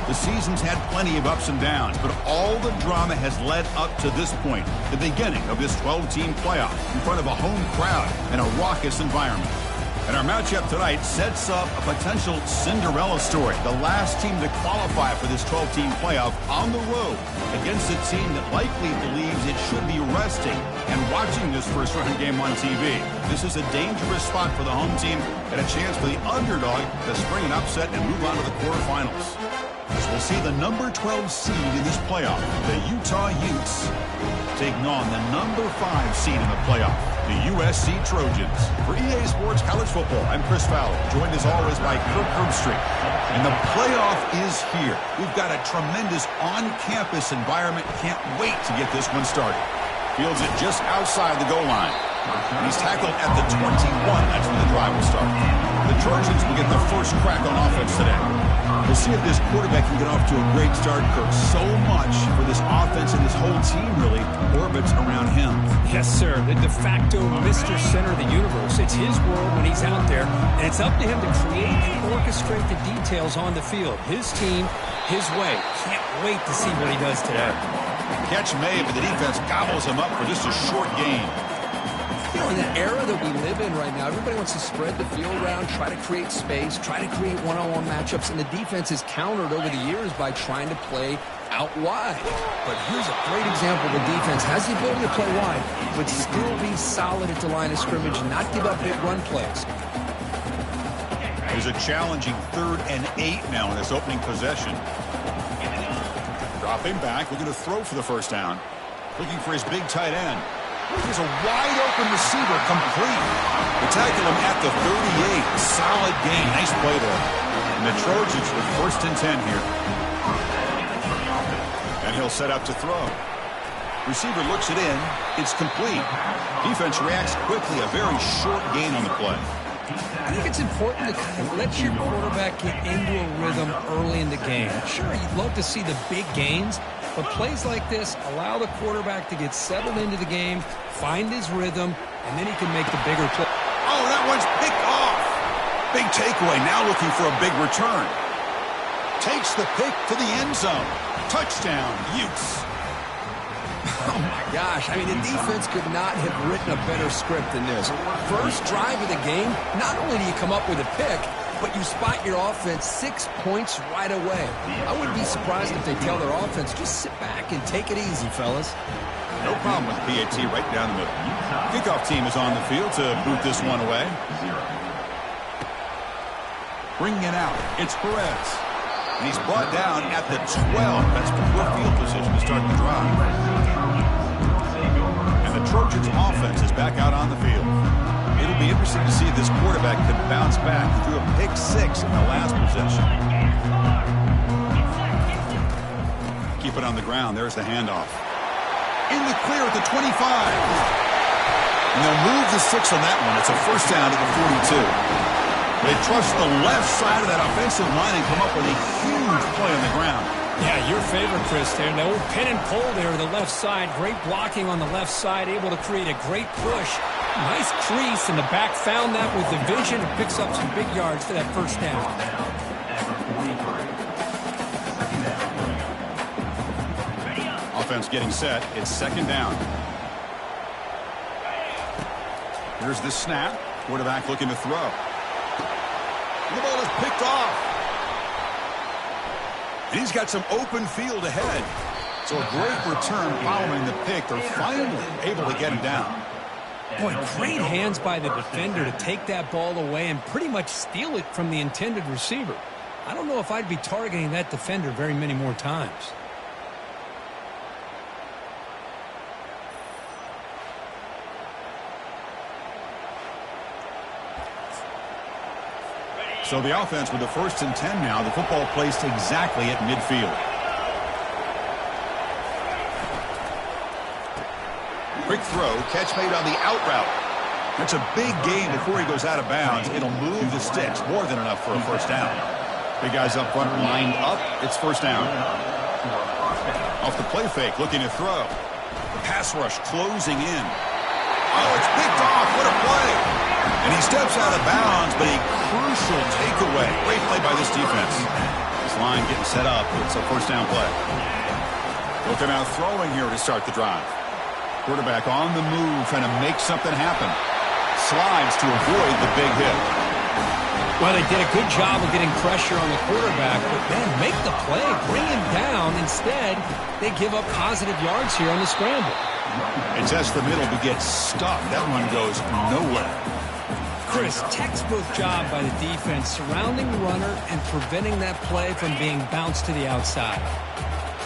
The season's had plenty of ups and downs, but all the drama has led up to this point, the beginning of this 12-team playoff in front of a home crowd and a raucous environment. And our matchup tonight sets up a potential Cinderella story, the last team to qualify for this 12-team playoff on the road against a team that likely believes it should be resting and watching this first-round game on TV. This is a dangerous spot for the home team and a chance for the underdog to spring an upset and move on to the quarterfinals. So we'll see the number 12 seed in this playoff, the Utah Utes, taking on the number 5 seed in the playoff, the USC Trojans. For EA Sports College Football, I'm Chris Fowler, joined as always by Kirk Herbstreit. And the playoff is here. We've got a tremendous on-campus environment. Can't wait to get this one started. Fields it just outside the goal line. And he's tackled at the 21. That's where the drive will start. The Trojans will get the first crack on offense today. We'll see if this quarterback can get off to a great start, Kirk. So much for this offense and this whole team really orbits around him. Yes, sir. The de facto Mr. Center of the universe. It's his world when he's out there, and it's up to him to create and orchestrate the details on the field. His team, his way. Can't wait to see what he does today. Catch made, but the defense gobbles him up for just a short gain. You know, in the era that we live in right now, everybody wants to spread the field around, try to create space, try to create one-on-one matchups, and the defense is countered over the years by trying to play out wide. But here's a great example. The defense has the ability to play wide, but still be solid at the line of scrimmage, not give up big run plays. There's a challenging 3rd and 8 now in this opening possession. Dropping back, looking to throw for the first down. Looking for his big tight end. Here's a wide-open receiver, complete. They tackle him at the 38. Solid gain. Nice play there. And the Trojans with 1st and 10 here. And he'll set up to throw. Receiver looks it in. It's complete. Defense reacts quickly. A very short gain on the play. I think it's important to kind of let your quarterback get into a rhythm early in the game. Sure, you'd love to see the big gains, but plays like this allow the quarterback to get settled into the game, find his rhythm, and then he can make the bigger play. Oh, that one's picked off. Big takeaway, now looking for a big return. Takes the pick to the end zone. Touchdown, Utes. Oh, my gosh. I mean, the defense could not have written a better script than this. First drive of the game, not only do you come up with a pick, but you spot your offense 6 points right away. I wouldn't be surprised if they tell their offense, just sit back and take it easy, fellas. No problem with PAT right down the middle. Kickoff team is on the field to boot this one away. Bringing it out, it's Perez. And he's brought down at the 12. That's poor field position to start the drive. And the Trojans offense is back out on the field. It'll be interesting to see if this quarterback can bounce back. He threw a pick-6 in the last possession. Keep it on the ground. There's the handoff. In the clear at the 25. And they'll move the 6 on that one. It's a first down at the 42. They trust the left side of that offensive line and come up with a huge play on the ground. Yeah, your favorite, Chris, there. The old pin and pull there, the left side. Great blocking on the left side, able to create a great push. Nice crease, and the back found that with the vision and picks up some big yards for that first down. Offense getting set. It's 2nd down. Here's the snap. Quarterback looking to throw. The ball is picked off. And he's got some open field ahead. So a great return following the pick. They're finally able to get him down. Boy, great hands by the defender to take that ball away and pretty much steal it from the intended receiver. I don't know if I'd be targeting that defender very many more times. So the offense with the 1st and 10 now. The football placed exactly at midfield. Quick throw, catch made on the out route. That's a big gain before he goes out of bounds. It'll move the sticks, more than enough for a first down. Big guys up front lined up. It's first down. Off the play fake, looking to throw. Pass rush closing in. Oh, it's picked off. What a play. And he steps out of bounds, but a crucial takeaway. Great play by this defense. line getting set up. It's a first down play. Looking out throwing here to start the drive. Quarterback on the move, trying to make something happen. Slides to avoid the big hit. Well, they did a good job of getting pressure on the quarterback, but then make the play, bring him down. Instead, they give up positive yards here on the scramble. It's just the middle to get stuck. That one goes nowhere. Chris, textbook job by the defense surrounding the runner and preventing that play from being bounced to the outside.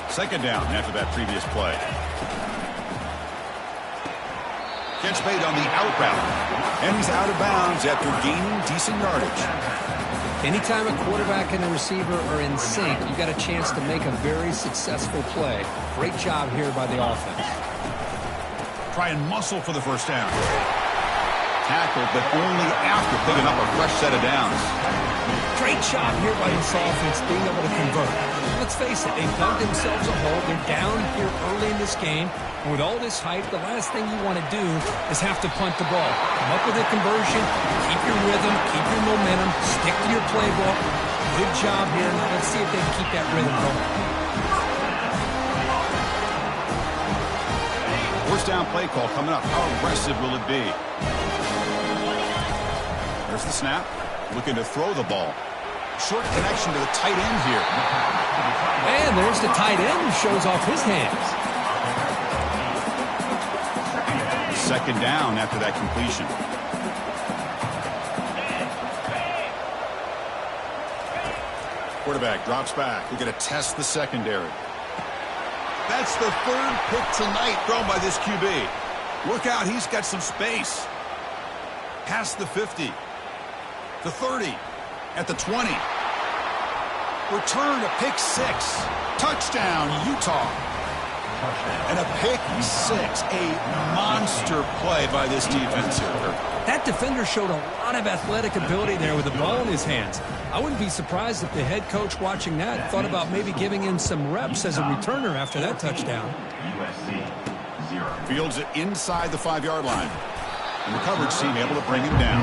Second down after that previous play. Catch made on the out route. And he's out of bounds after gaining decent yardage. Anytime a quarterback and a receiver are in sync, you got a chance to make a very successful play. Great job here by the offense. Try and muscle for the first down. Tackled, but only after picking up a fresh set of downs. Great job here by this offense being able to convert. Let's face it, they've dug themselves a hole. They're down here early in this game. And with all this hype, the last thing you want to do is have to punt the ball. Come up with a conversion, keep your rhythm, keep your momentum, stick to your playbook. Good job here. Now let's see if they can keep that rhythm going. First down play call coming up. How aggressive will it be? There's the snap. Looking to throw the ball. Short connection to the tight end here. And there's the tight end who shows off his hands. Second down after that completion. Quarterback drops back. We're going to test the secondary. That's the third pick tonight thrown by this QB. Look out, he's got some space. Past the 50. The 30. At the 20. Return to pick 6. Touchdown, Utah. And a pick 6. A monster play by this defense here. That defender showed a lot of athletic ability there with the ball in his hands. I wouldn't be surprised if the head coach watching that thought about maybe giving him some reps as a returner after that touchdown. Fields it inside the 5-yard line. And the coverage team able to bring him down.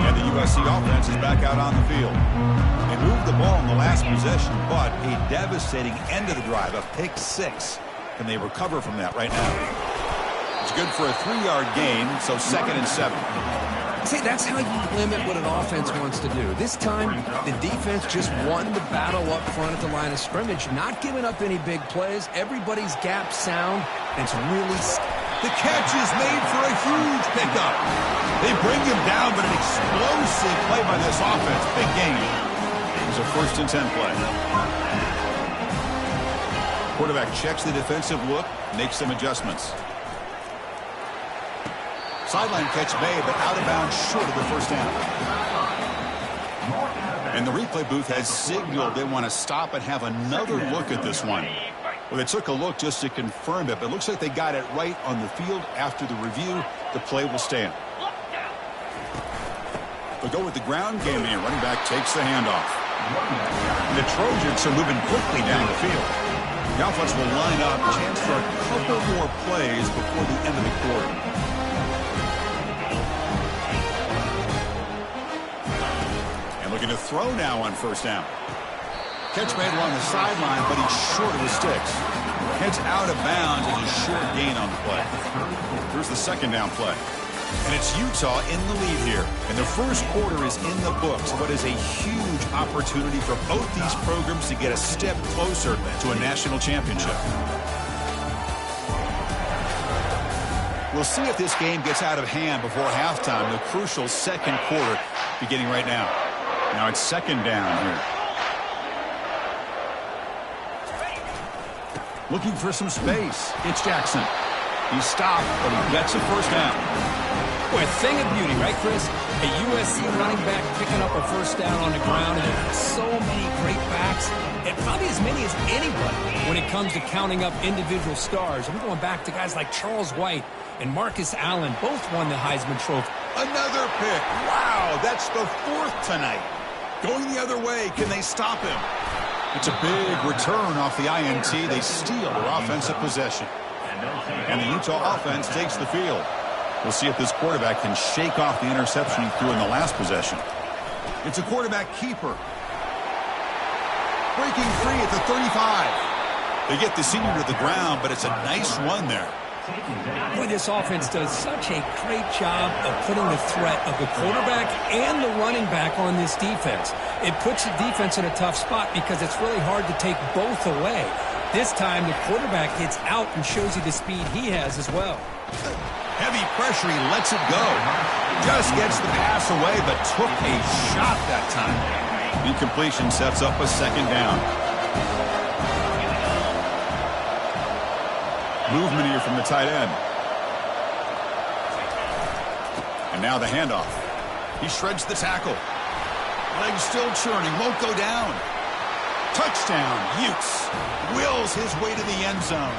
And the USC offense is back out on the field. They moved the ball in the last possession, but a devastating end of the drive, a pick 6. Can they recover from that right now? It's good for a 3-yard gain, so 2nd and 7. See, that's how you limit what an offense wants to do. This time, the defense just won the battle up front at the line of scrimmage, not giving up any big plays. Everybody's gap sound, and it's really... The catch is made for a huge pickup. They bring him down, but an explosive play by this offense. Big gain. It's a 1st and 10 play. Quarterback checks the defensive look, makes some adjustments. Sideline catch made, but out of bounds short of the first down. And the replay booth has signaled they want to stop and have another look at this one. Well, they took a look just to confirm it, but it looks like they got it right on the field. After the review, the play will stand. They'll go with the ground game here. Running back takes the handoff. The Trojans are moving quickly down the field. The offense will line up. Chance for a couple more plays before the end of the quarter. And looking to throw now on first down. Catch made along the sideline, but he's short of the sticks. Heads out of bounds as a short gain on the play. Here's the 2nd down play. And it's Utah in the lead here. And the first quarter is in the books. What is a huge opportunity for both these programs to get a step closer to a national championship. We'll see if this game gets out of hand before halftime. The crucial 2nd quarter beginning right now. Now it's 2nd down here. Looking for some space. It's Jackson. He stopped, but he gets a first down. Boy, a thing of beauty, right, Chris? A USC running back picking up a first down on the ground, and there are so many great backs, and probably as many as anybody when it comes to counting up individual stars. I'm going back to guys like Charles White and Marcus Allen. Both won the Heisman Trophy. Another pick. Wow, that's the 4th tonight. Going the other way, can they stop him? It's a big return off the INT. They steal their offensive possession. And the Utah offense takes the field. We'll see if this quarterback can shake off the interception he threw in the last possession. It's a quarterback keeper. Breaking free at the 35. They get the senior to the ground, but it's a nice run there. Boy, this offense does such a great job of putting the threat of the quarterback and the running back on this defense. It puts the defense in a tough spot because it's really hard to take both away. This time, the quarterback gets out and shows you the speed he has as well. Heavy pressure, he lets it go. Just gets the pass away, but took a shot that time. Incompletion sets up a second down. Movement here from the tight end. And now the handoff. He shreds the tackle. Legs still churning, won't go down. Touchdown, Utes. Wills his way to the end zone.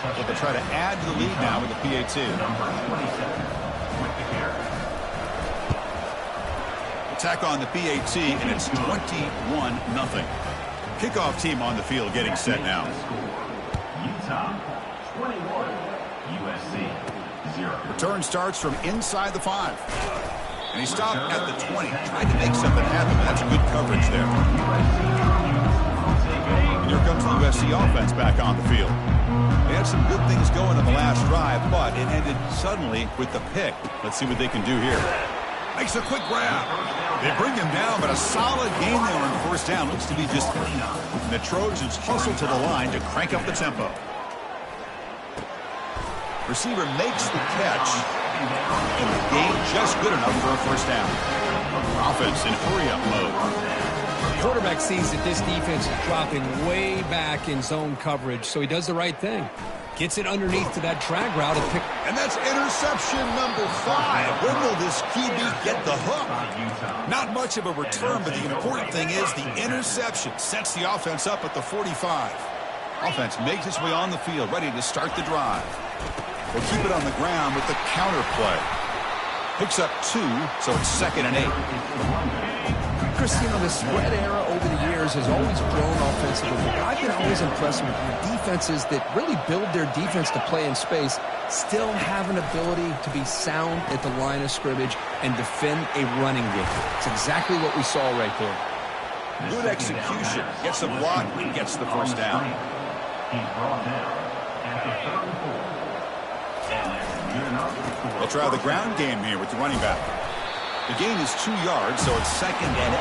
But they'll try to add to the lead now with the PAT. Attack on the PAT, and it's 21-0. Kickoff team on the field getting set now. Utah 21, USC 0. Return starts from inside the 5. And he stopped at the 20. Tried to make something happen, but that's good coverage there. And here comes the USC offense back on the field. They had some good things going in the last drive, but it ended suddenly with the pick. Let's see what they can do here. Makes a quick grab. They bring him down, but a solid game there on first down. Looks to be just clean up. And the Trojans hustle to the line to crank up the tempo. Receiver makes the catch, and the game just good enough for a first down. Offense in hurry-up mode. Quarterback sees that this defense is dropping way back in zone coverage, so he does the right thing. Gets it underneath to that drag route and pick. And that's interception number 5. When will this QB get the hook? Not much of a return, but the important thing is the interception sets the offense up at the 45. Offense makes its way on the field, ready to start the drive. We'll keep it on the ground with the counter play. Picks up 2, so it's 2nd and 8. Chris, you know, the spread era over the years has always grown offensively. I've been always impressed with defenses that really build their defense to play in space, still have an ability to be sound at the line of scrimmage and defend a running game. It's exactly what we saw right there. Good execution. Gets a block and gets the first down. He's brought down at the 34. They'll try the ground game here with the running back. The gain is 2 yards, so it's 2nd and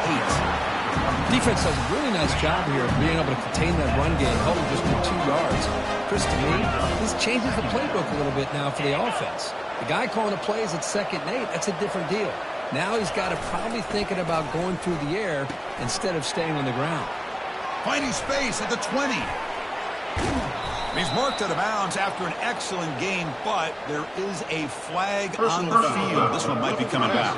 8. Defense does a really nice job here of being able to contain that run game, held just for 2 yards. Chris, to me, this changes the playbook a little bit now for the offense. The guy calling the plays at 2nd and 8, that's a different deal. Now he's got to probably thinking about going through the air instead of staying on the ground. Finding space at the 20. He's marked out of bounds after an excellent game, but there is a flag on the field. This one might be coming back.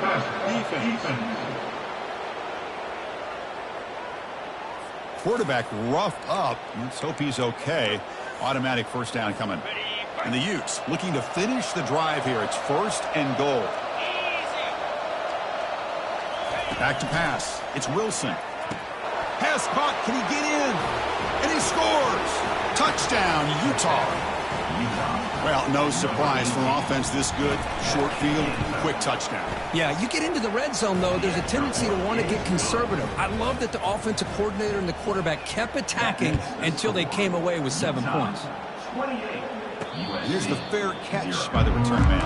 Quarterback roughed up. Let's hope he's okay. Automatic first down coming. And the Utes looking to finish the drive here. It's 1st and goal. Back to pass. It's Wilson. Pass caught. Can he get in? And he scores. Touchdown, Utah. Well, no surprise for an offense this good. Short field, quick touchdown. Yeah, you get into the red zone, though, there's a tendency to want to get conservative. I love that the offensive coordinator and the quarterback kept attacking until they came away with 7 points. Here's the fair catch by the return man.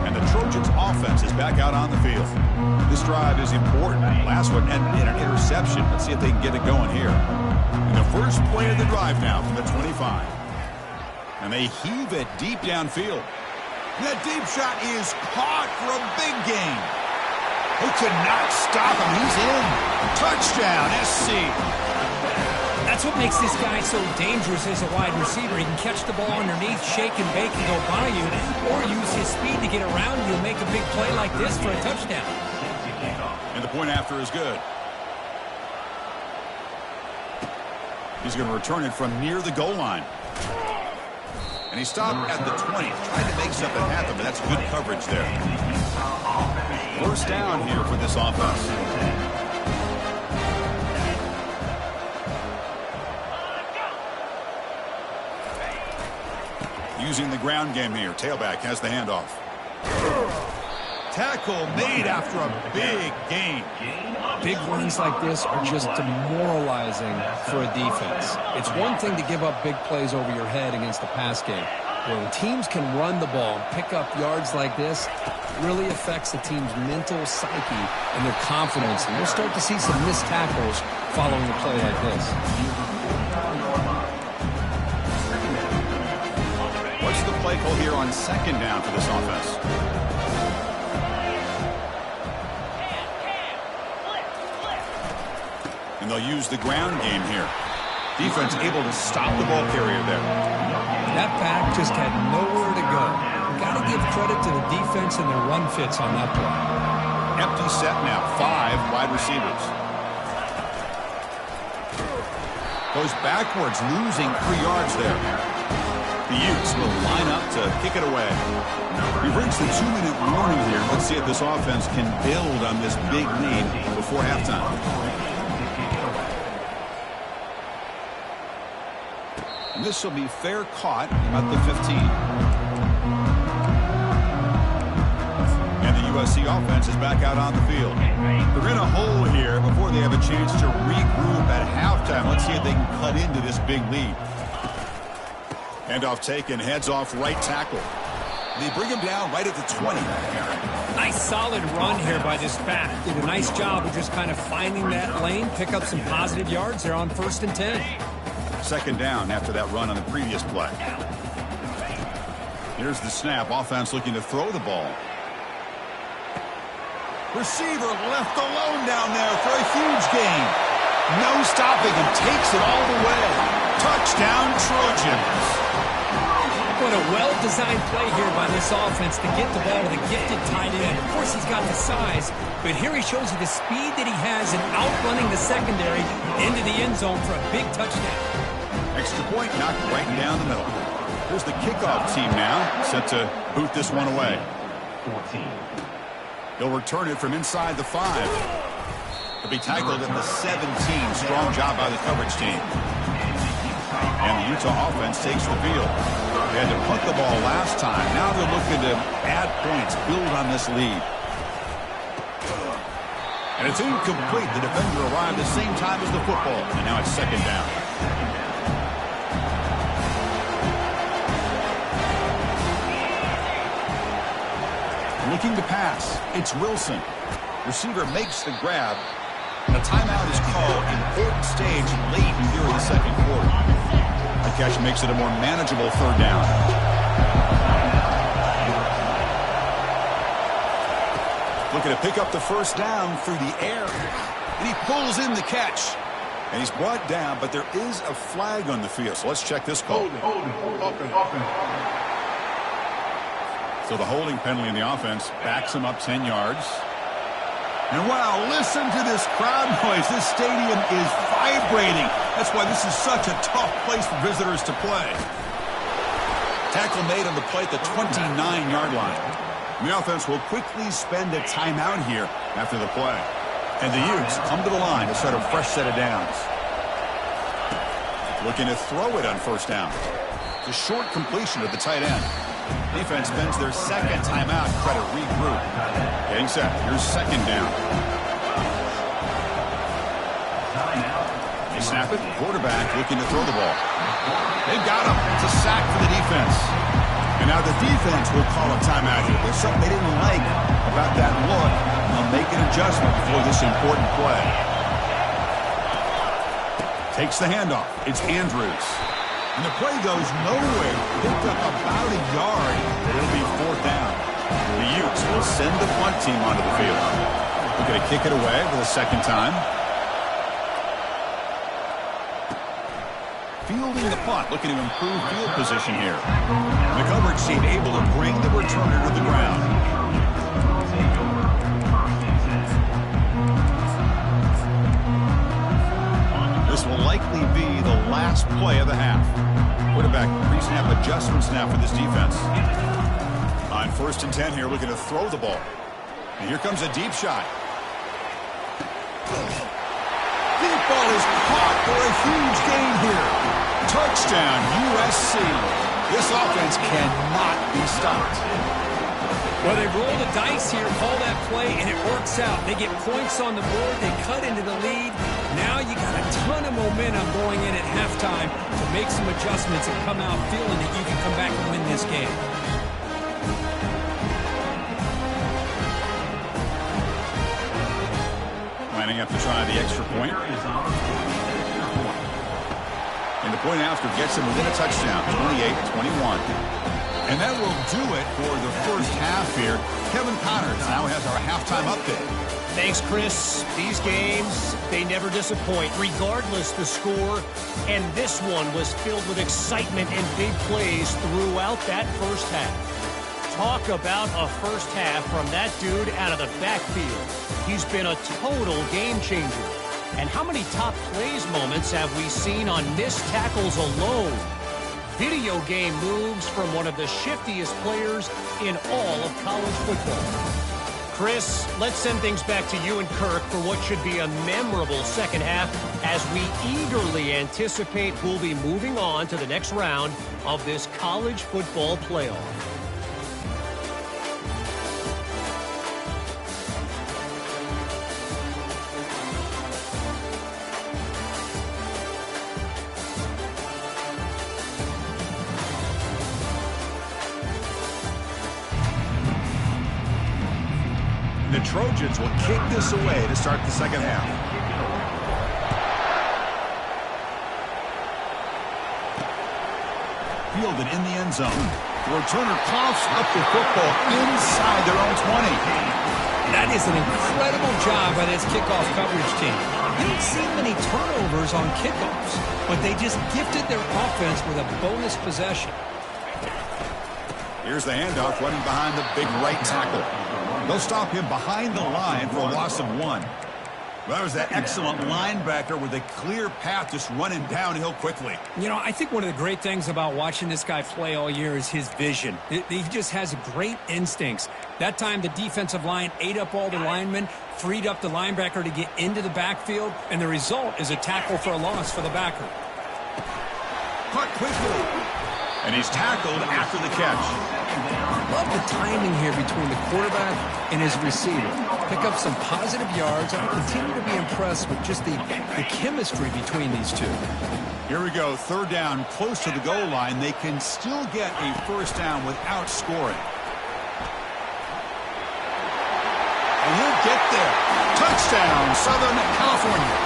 And the Trojans offense is back out on the field. This drive is important. Last one ended in an interception. Let's see if they can get it going here. And the first play of the drive now from the 25. And they heave it deep downfield. And that deep shot is caught for a big gain. They could not stop him. He's in. Touchdown, SC. That's what makes this guy so dangerous as a wide receiver. He can catch the ball underneath, shake and bake and go by you, or use his speed to get around you and make a big play like this for a touchdown. And the point after is good. He's going to return it from near the goal line. And he stopped at the 20. Trying to make something happen, but that's good coverage there. First down here for this offense. Using the ground game here. Tailback has the handoff. Tackle made after a big gain. Big runs like this are just demoralizing for a defense. It's one thing to give up big plays over your head against the pass game. When teams can run the ball and pick up yards like this, it really affects the team's mental psyche and their confidence. And we'll start to see some missed tackles following a play like this. What's the play call here on second down for this offense? And they'll use the ground game here. Defense able to stop the ball carrier there. That back just had nowhere to go. Got to give credit to the defense and their run fits on that play. Empty set now. 5 wide receivers. Goes backwards, losing 3 yards there. The Utes will line up to kick it away. We've reached the 2-minute warning here. Let's see if this offense can build on this big lead before halftime. And this will be fair caught at the 15. And the USC offense is back out on the field. They're in a hole here before they have a chance to regroup at halftime. Let's see if they can cut into this big lead. Handoff taken, heads off right tackle. They bring him down right at the 20. Nice solid run here by this back. Did a nice job of just kind of finding that lane, pick up some positive yards there on 1st and 10. Second down after that run on the previous play. Here's the snap. Offense looking to throw the ball. Receiver left alone down there for a huge gain. No stopping him. Takes it all the way. Touchdown, Trojans. What a well-designed play here by this offense to get the ball to the gifted tight end. Of course, he's got the size, but here he shows you the speed that he has in outrunning the secondary into the end zone for a big touchdown. Extra point knocked right down the middle. Here's the kickoff team now, set to boot this one away. 14. He'll return it from inside the 5. He'll be tackled at the 17. Strong job by the coverage team. And the Utah offense takes the field. They had to punt the ball last time. Now they're looking to add points, build on this lead. And it's incomplete. The defender arrived the same time as the football. And now it's second down. Looking to pass. It's Wilson. Receiver makes the grab. A timeout is called. Important stage late here in the second quarter. The catch makes it a more manageable third down. Looking to pick up the first down through the air. And he pulls in the catch. And he's brought down, but there is a flag on the field. So let's check this call. So the holding penalty in the offense backs him up 10 yards. And wow, listen to this crowd noise. This stadium is vibrating. That's why this is such a tough place for visitors to play. Tackle made on the play at the 29-yard line. The offense will quickly spend a timeout here after the play. And the Utes come to the line to start a fresh set of downs. Looking to throw it on first down. It's a short completion to the tight end. Defense spends their second timeout to try to regroup. Getting set. Here's second down. They snap it. Quarterback looking to throw the ball. They've got him. It's a sack for the defense. And now the defense will call a timeout here. There's something they didn't like about that look. They'll make an adjustment before this important play. Takes the handoff. It's Andrews. And the play goes nowhere. Picked up about a yard. It'll be fourth down. The Utes will send the punt team onto the field. We're going to kick it away for the second time. Fielding the punt, looking to improve field position here. The coverage team able to bring the returner to the ground. This will likely be the last play of the half. Quarterback pre-snap adjustments now for this defense. On 1st and 10 here, looking to throw the ball. And here comes a deep shot. Deep ball is caught for a huge gain here. Touchdown, USC. This offense cannot be stopped. Well, they roll the dice here, call that play, and it works out. They get points on the board. They cut into the lead. Now you got a ton of momentum going in at halftime to make some adjustments and come out feeling that you can come back and win this game. Lining up to try the extra point. And the point after gets him within a touchdown, 28-21. And that will do it for the first half here. Kevin Connors now has our halftime update. Thanks, Chris. These games, they never disappoint, regardless the score. And this one was filled with excitement and big plays throughout that first half. Talk about a first half from that dude out of the backfield. He's been a total game changer. And how many top plays moments have we seen on missed tackles alone? Video game moves from one of the shiftiest players in all of college football. Chris, let's send things back to you and Kirk for what should be a memorable second half as we eagerly anticipate who'll be moving on to the next round of this college football playoff. The Trojans will kick this away to start the second half. Fielded in the end zone. The returner coughs up the football inside their own 20. That is an incredible job by this kickoff coverage team. You don't see many turnovers on kickoffs, but they just gifted their offense with a bonus possession. Here's the handoff running behind the big right tackle. They'll stop him behind the line for a loss of 1. Well, that was that excellent linebacker with a clear path just running downhill quickly. You know, I think one of the great things about watching this guy play all year is his vision. He just has great instincts. That time the defensive line ate up all the linemen, freed up the linebacker to get into the backfield, and the result is a tackle for a loss for the backer. Caught quickly. And he's tackled after the catch. Love the timing here between the quarterback and his receiver. Pick up some positive yards. I continue to be impressed with just the chemistry between these two. Here we go. Third down, close to the goal line. They can still get a first down without scoring. And he'll get there. Touchdown, Southern California.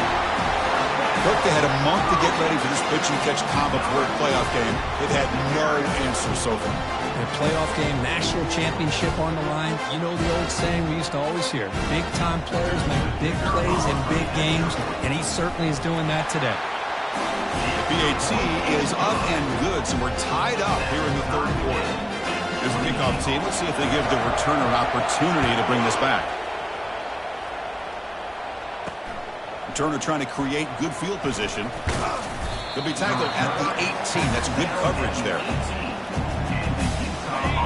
Look, they had a month to get ready for this pitch and catch combo for a playoff game. They've had no answer so far. A playoff game, national championship on the line. You know the old saying we used to always hear. Big-time players make big plays in big games, and he certainly is doing that today. PAT is up and good, so we're tied up here in the third quarter. Here's the kickoff team. Let's see if they give the returner an opportunity to bring this back. Turner trying to create good field position. He'll be tackled at the 18. That's good coverage there.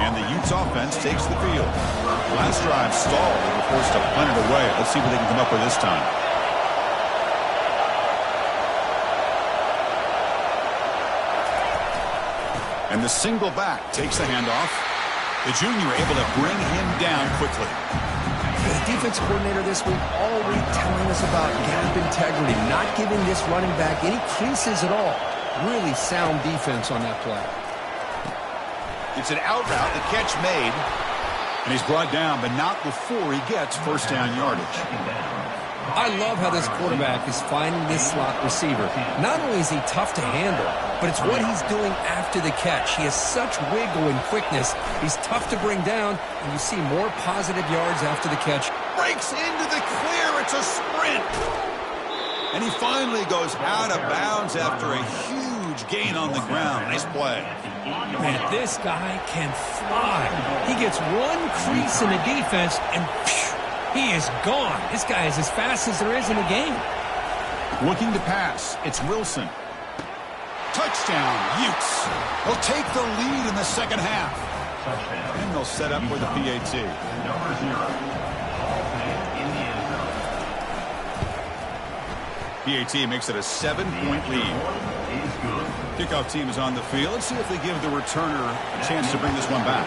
And the Utes offense takes the field. Last drive stalled. They were forced to punt it away. Let's see what they can come up with this time. And the single back takes the handoff. The junior able to bring him down quickly. The defense coordinator this week all week telling us about gap integrity, not giving this running back any creases at all. Really sound defense on that play. It's an out route, the catch made, and he's brought down, but not before he gets first down yardage. I love how this quarterback is finding this slot receiver. Not only is he tough to handle, but it's what he's doing after the catch. He has such wiggle and quickness. He's tough to bring down, and you see more positive yards after the catch. Breaks into the clear. It's a sprint. And he finally goes out of bounds after a huge gain on the ground. Nice play. Man, this guy can fly. He gets one crease in the defense, and he is gone. This guy is as fast as there is in the game. Looking to pass. It's Wilson. Touchdown, Utes. They'll take the lead in the second half. And they'll set up for the PAT. Number 0. PAT makes it a 7-point lead. Kickoff team is on the field. Let's see if they give the returner a chance to bring this one back.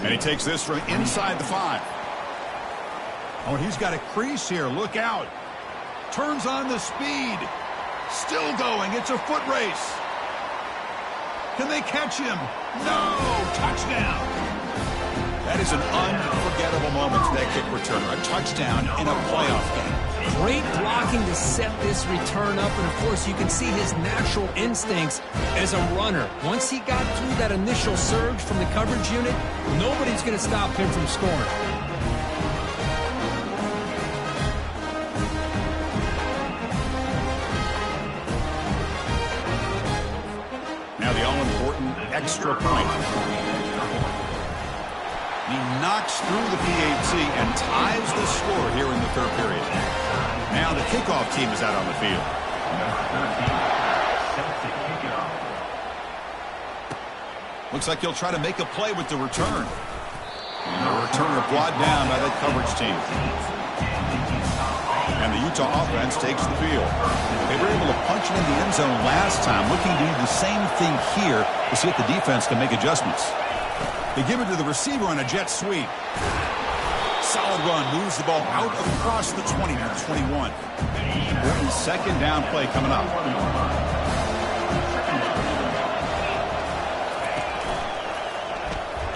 And he takes this from inside the 5. Oh, and he's got a crease here. Look out. Turns on the speed. Still going. It's a foot race. Can they catch him? No! Touchdown! That is an unforgettable moment to that kick returner. A touchdown in a playoff game. Great blocking to set this return up, and of course you can see his natural instincts as a runner. Once he got through that initial surge from the coverage unit, nobody's going to stop him from scoring. Now the all-important extra point. He knocks through the PAT and ties the score here in the third period. Now the kickoff team is out on the field. Looks like he'll try to make a play with the return. And the returner brought down by the coverage team. And the Utah offense takes the field. They were able to punch it in the end zone last time, looking to do the same thing here to see if the defense can make adjustments. They give it to the receiver on a jet sweep. Solid run, moves the ball out across the 20 to the 21. Important second down play coming up.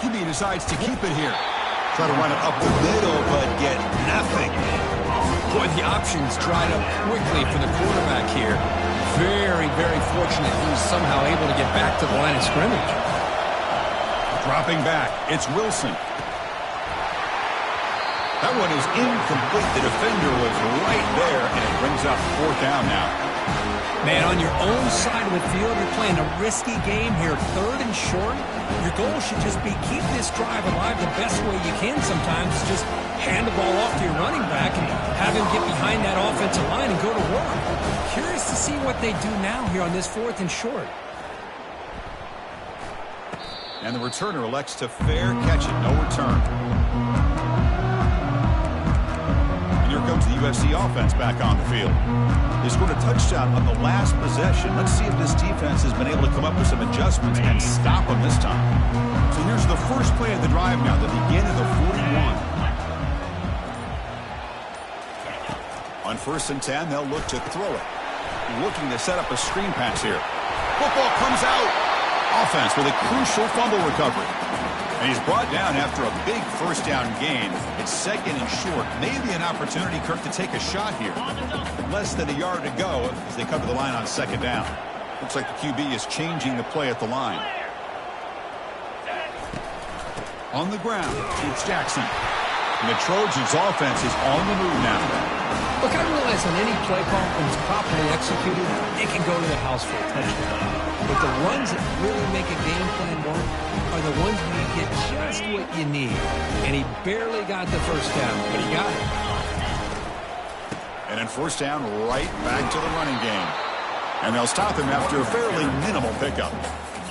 QB decides to keep it here. Try to run it up the middle, but get nothing. Boy, the options dried up quickly for the quarterback here. Very, very fortunate he was somehow able to get back to the line of scrimmage. Dropping back, it's Wilson. That one is incomplete. The defender was right there, and it brings up fourth down now. Man, on your own side of the field, you're playing a risky game here. Third and short. Your goal should just be keep this drive alive the best way you can sometimes. Just hand the ball off to your running back and have him get behind that offensive line and go to work. Curious to see what they do now here on this fourth and short. And the returner elects to fair catch it. No return. And here comes the USC offense back on the field. They scored a touchdown on the last possession. Let's see if this defense has been able to come up with some adjustments and stop them this time. So here's the first play of the drive now, the beginning of the 41. On 1st and 10, they'll look to throw it. Looking to set up a screen pass here. Football comes out. Offense with a crucial fumble recovery. And he's brought down after a big first down gain. It's second and short. Maybe an opportunity, Kirk, to take a shot here. Less than a yard to go as they come to the line on second down. Looks like the QB is changing the play at the line. On the ground, it's Jackson. And the Trojans' offense is on the move now. Look, I realize on any play call, when it's properly executed, it can go to the house for a touchdown. But the ones that really make a game plan work are the ones where you get just what you need. And he barely got the first down, but he got it. And then first down, right back to the running game. And they'll stop him after a fairly minimal pickup.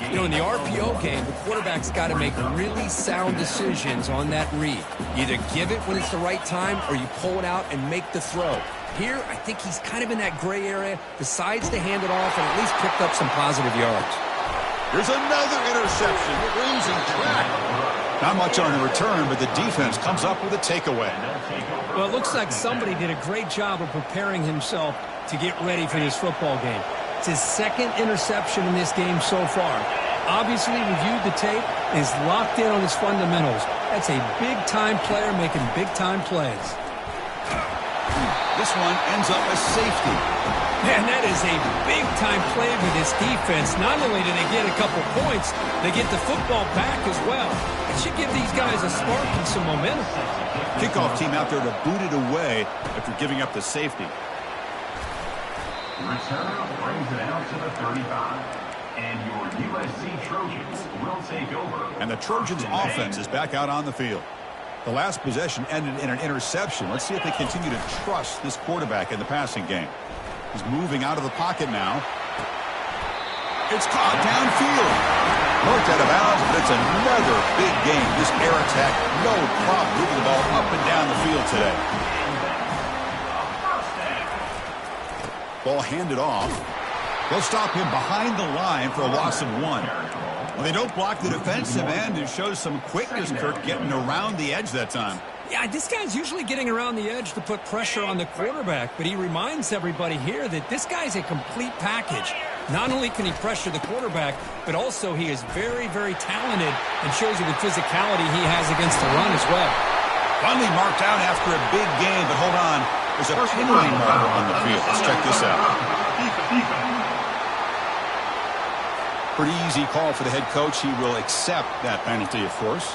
You know, in the RPO game, the quarterback's got to make really sound decisions on that read. Either give it when it's the right time or you pull it out and make the throw. Here, I think he's kind of in that gray area, decides to hand it off and at least picked up some positive yards. There's another interception, losing track. Not much on the return, but the defense comes up with a takeaway. Well, it looks like somebody did a great job of preparing himself to get ready for this football game. It's his second interception in this game so far. Obviously reviewed the tape and is locked in on his fundamentals. That's a big-time player making big-time plays. This one ends up a safety. Man, that is a big-time play for this defense. Not only do they get a couple points, they get the football back as well. It should give these guys a spark and some momentum. Kickoff team out there to boot it away after giving up the safety. Return brings it out to the 35. And your USC Trojans will take over. And the Trojans offense is back out on the field. The last possession ended in an interception. Let's see if they continue to trust this quarterback in the passing game. He's moving out of the pocket now. It's caught downfield. Marked out of bounds, but it's another big game. This air attack, no problem moving the ball up and down the field today. Ball handed off. They'll stop him behind the line for a loss of 1. Well, they don't block the defensive end. It shows some quickness, Kirk, getting around the edge that time. Yeah, this guy's usually getting around the edge to put pressure on the quarterback, but he reminds everybody here that this guy's a complete package. Not only can he pressure the quarterback, but also he is very, very talented and shows you the physicality he has against the run as well. Finally marked out after a big game, but hold on. There's a penalty marker on the field. Let's check this out. Pretty easy call for the head coach. He will accept that penalty, of course.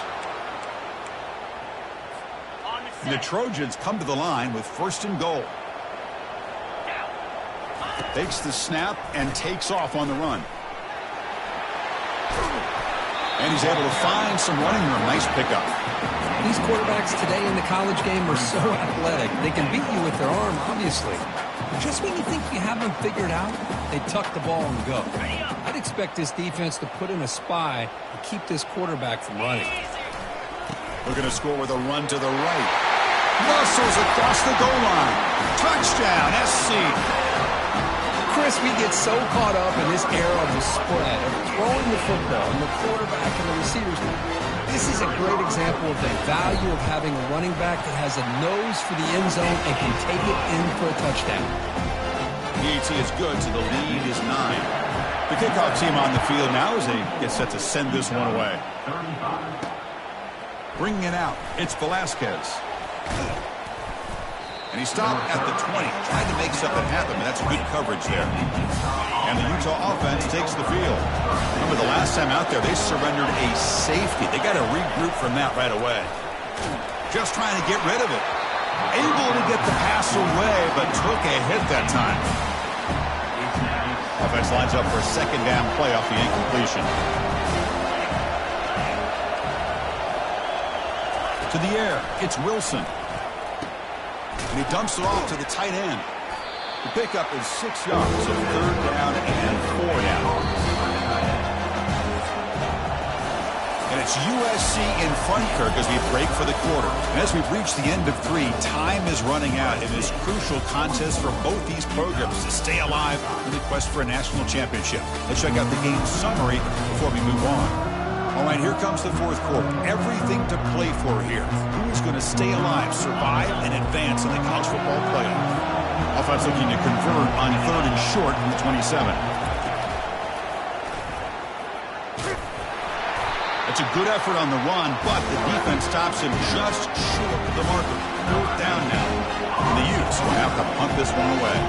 And the Trojans come to the line with 1st and goal. Takes the snap and takes off on the run. And he's able to find some running room. Nice pickup. These quarterbacks today in the college game are so athletic. They can beat you with their arm, obviously. But just when you think you have them figured out, they tuck the ball and go. I'd expect this defense to put in a spy to keep this quarterback from running. We're going to score with a run to the right. Muscles across the goal line. Touchdown, SC. Chris, we get so caught up in this era of the spread, of throwing the football, and the quarterback and the receivers. This is a great example of the value of having a running back that has a nose for the end zone and can take it in for a touchdown. PAT is good, so the lead is 9. The kickoff team on the field now as they get set to send this one away. Bringing it out, it's Velasquez. And he stopped at the 20, tried to make something happen, but that's good coverage there. And the Utah offense takes the field. Remember the last time out there, they surrendered a safety. They got to regroup from that right away. Just trying to get rid of it. Able to get the pass away, but took a hit that time. Offense lines up for a 2nd down play off the incompletion. To the air, it's Wilson. And he dumps it off to the tight end. The pickup is 6 yards, so 3rd down and 4 now. And it's USC in front, Kirk, as we break for the quarter. And as we've reached the end of 3, time is running out in this crucial contest for both these programs to stay alive in the quest for a national championship. Let's check out the game summary before we move on. All right, here comes the 4th quarter. Everything to play for here. Who is going to stay alive, survive, and advance in the college football playoff? Offense looking to convert on 3rd and short from the 27. It's a good effort on the run, but the defense stops him just short of the marker. 4th down now. And the Utes will have to punt this one away.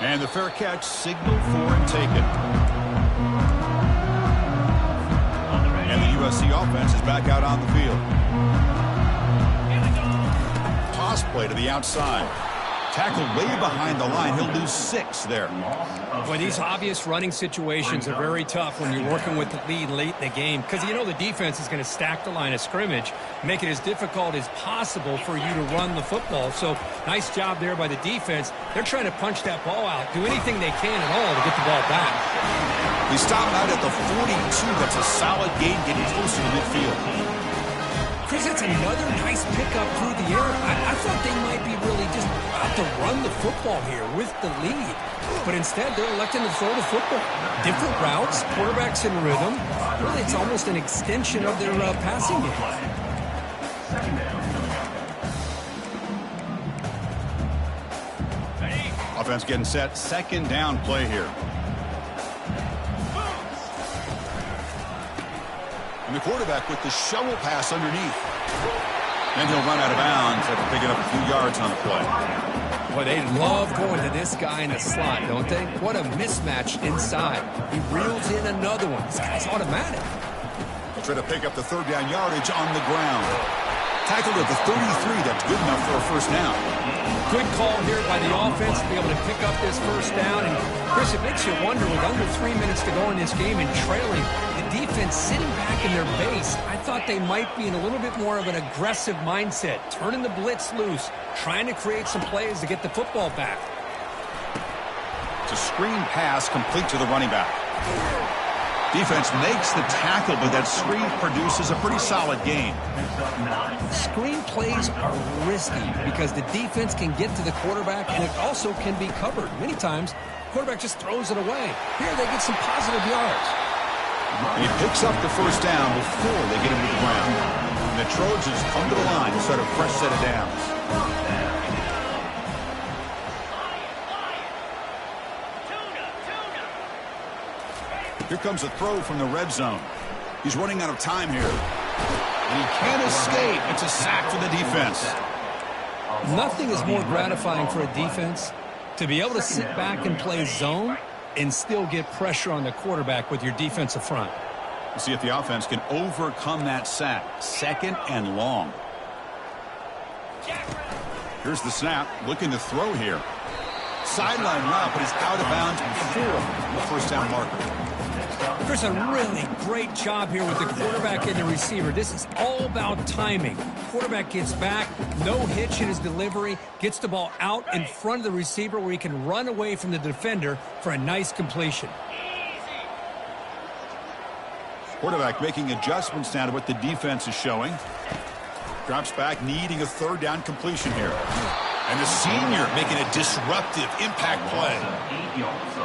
And the fair catch signaled for and taken. And the USC offense is back out on the field. Toss play to the outside. Tackled way behind the line. He'll lose 6 there. Boy, these obvious running situations are very tough when you're working with the lead late in the game because you know the defense is going to stack the line of scrimmage, make it as difficult as possible for you to run the football. So nice job there by the defense. They're trying to punch that ball out, do anything they can at all to get the ball back. He stopped out at the 42. That's a solid gain getting closer to midfield. Chris, that's another nice pickup through the air. I thought they might be really just about to run the football here with the lead. But instead, they're electing to throw the football. Different routes, quarterbacks in rhythm. Really, it's almost an extension of their passing game. Offense getting set. 2nd down play here. And the quarterback with the shovel pass underneath. And he'll run out of bounds after picking up a few yards on the play. Boy, they love going to this guy in the slot, don't they? What a mismatch inside. He reels in another one. This guy's automatic. He'll try to pick up the 3rd down yardage on the ground. Tackled at the 33. That's good enough for a 1st down. Good call here by the offense to be able to pick up this 1st down. And, Chris, it makes you wonder, with under 3 minutes to go in this game and trailing, the defense sitting back in their base, I thought they might be in a little bit more of an aggressive mindset, turning the blitz loose, trying to create some plays to get the football back. It's a screen pass complete to the running back. Defense makes the tackle, but that screen produces a pretty solid gain. Screen plays are risky because the defense can get to the quarterback, and it also can be covered. Many times, the quarterback just throws it away. Here, they get some positive yards. And he picks up the first down before they get him to the ground. And the Trojans come to the line to start a fresh set of downs. Here comes a throw from the red zone. He's running out of time here. And he can't escape. It's a sack for the defense. Nothing is more gratifying for a defense to be able to sit back and play zone and still get pressure on the quarterback with your defensive front. We'll see if the offense can overcome that sack. 2nd and long. Here's the snap. Looking to throw here. Sideline route, but he's out of bounds before the first down marker. There's a really great job here with the quarterback and the receiver. This is all about timing. Quarterback gets back, no hitch in his delivery, gets the ball out in front of the receiver where he can run away from the defender for a nice completion. Quarterback making adjustments now to what the defense is showing. Drops back, needing a 3rd down completion here. And the senior making a disruptive impact play.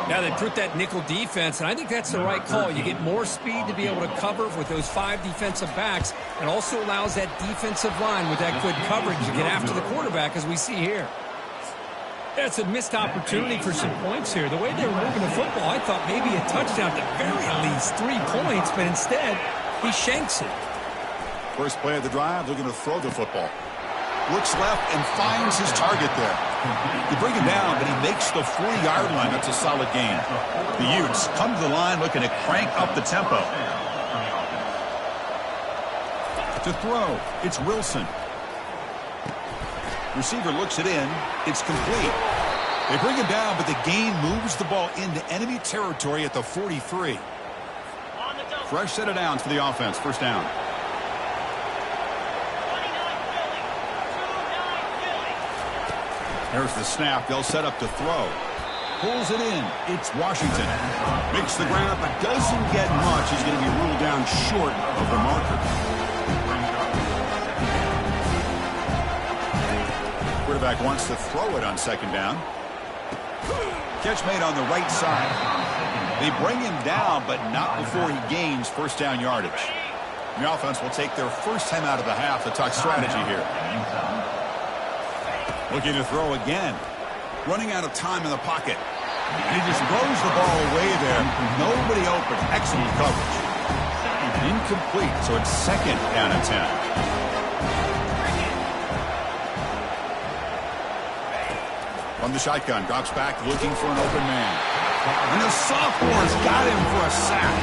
Now they put that nickel defense, and I think that's the right call. You get more speed to be able to cover with those 5 defensive backs. It also allows that defensive line with that good coverage to get after the quarterback, as we see here. That's a missed opportunity for some points here. The way they were moving the football, I thought maybe a touchdown, at the very least 3 points, but instead he shanks it. First play of the drive, they're going to throw the football. Looks left and finds his target there. They bring him down, but he makes the 40-yard line. That's a solid gain. The Utes come to the line looking to crank up the tempo. To throw, it's Wilson. Receiver looks it in. It's complete. They bring him down, but the gain moves the ball into enemy territory at the 43. Fresh set of downs for the offense. First down. There's the snap. They'll set up to throw. Pulls it in. It's Washington. Makes the ground, but doesn't get much. He's going to be ruled down short of the marker. Quarterback wants to throw it on 2nd down. Catch made on the right side. They bring him down, but not before he gains first down yardage. The offense will take their first time out of the half to talk strategy here. Looking to throw again. Running out of time in the pocket. And he just throws the ball away there. Nobody open. Excellent coverage. Incomplete, so it's 2nd down and 10. From the shotgun, drops back looking for an open man. And the sophomore's got him for a sack.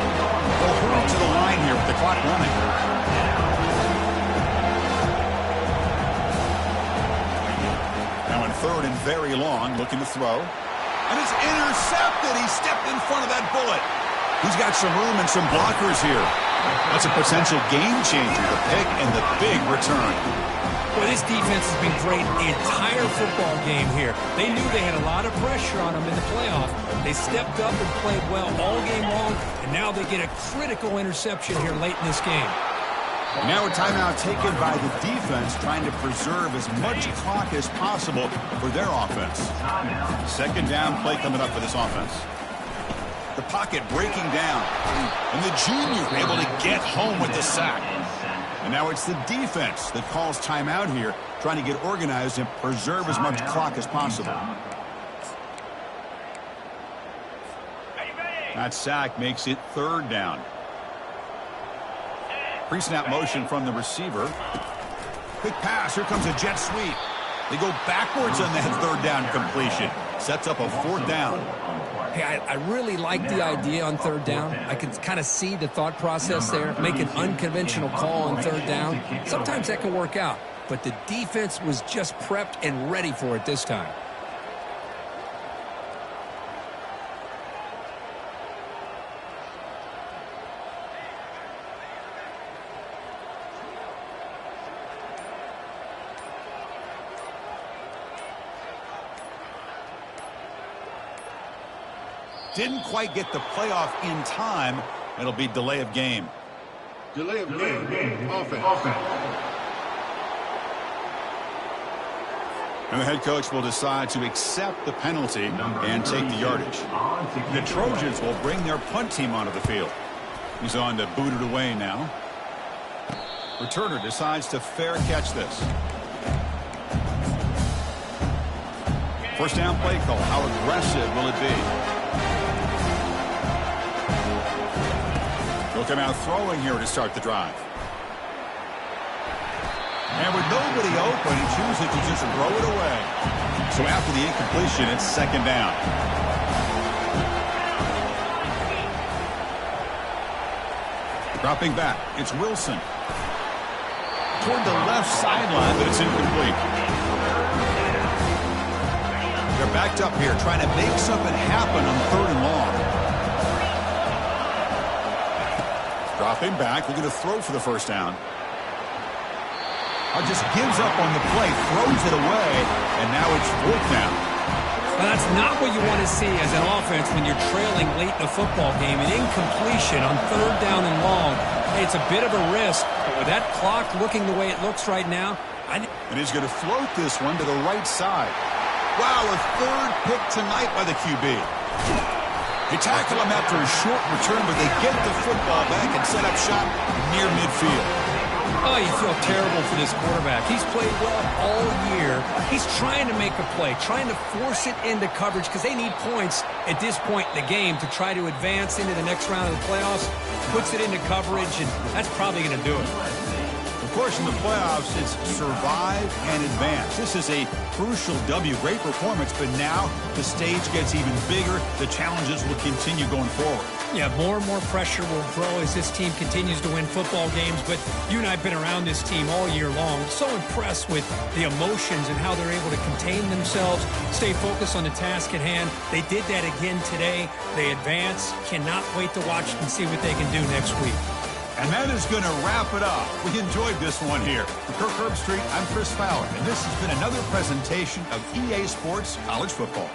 They'll hurry to the line here with the clock running. Now in 3rd and very long, looking to throw. And it's intercepted. He stepped in front of that bullet. He's got some room and some blockers here. That's a potential game changer, the pick and the big return. Well, this defense has been great the entire football game here. They knew they had a lot of pressure on them in the playoff. They stepped up and played well all game long, and now they get a critical interception here late in this game. Now a timeout taken by the defense, trying to preserve as much clock as possible for their offense. 2nd down play coming up for this offense. The pocket breaking down, and the junior able to get home with the sack. And now it's the defense that calls timeout here, trying to get organized and preserve as much clock as possible. That sack makes it 3rd down. Pre-snap motion from the receiver. Quick pass. Here comes a jet sweep. They go backwards on that 3rd down completion. Sets up a 4th down. Hey, I really like the idea on 3rd down. I can kind of see the thought process there. Make an unconventional call on 3rd down. Sometimes that can work out. But the defense was just prepped and ready for it this time. Didn't quite get the playoff in time, It'll be delay of game. Delay of game. Offense. And the head coach will decide to accept the penalty and take the yardage. The Trojans will bring their punt team onto the field. He's on to boot it away now. Returner decides to fair catch this. First down play call. How aggressive will it be? He'll come out throwing here to start the drive. And with nobody open, he chooses to just throw it away. So after the incompletion, it's second down. Dropping back, it's Wilson. Toward the left sideline, but it's incomplete. They're backed up here, trying to make something happen on 3rd and long. Dropping back, looking to throw for the first down. Just gives up on the play, throws it away, and now it's 4th down. Well, that's not what you want to see as an offense when you're trailing late in the football game. An incompletion on 3rd down and long. Hey, it's a bit of a risk, but with that clock looking the way it looks right now, and he's going to float this one to the right side. Wow, a 3rd pick tonight by the QB. They tackle him after a short return, but they get the football back and set up shop near midfield. Oh, you feel terrible for this quarterback. He's played well all year. He's trying to make a play, trying to force it into coverage because they need points at this point in the game to try to advance into the next round of the playoffs. Puts it into coverage, and that's probably going to do it. Of course, in the playoffs, it's survive and advance. This is a crucial W. Great performance, but now the stage gets even bigger. The challenges will continue going forward. Yeah, more and more pressure will grow as this team continues to win football games, but you and I have been around this team all year long. So impressed with the emotions and how they're able to contain themselves, stay focused on the task at hand. They did that again today. They advance. Cannot wait to watch and see what they can do next week. And that is going to wrap it up. We enjoyed this one here. For Kirk Herbstreit, I'm Chris Fowler, and this has been another presentation of EA Sports College Football.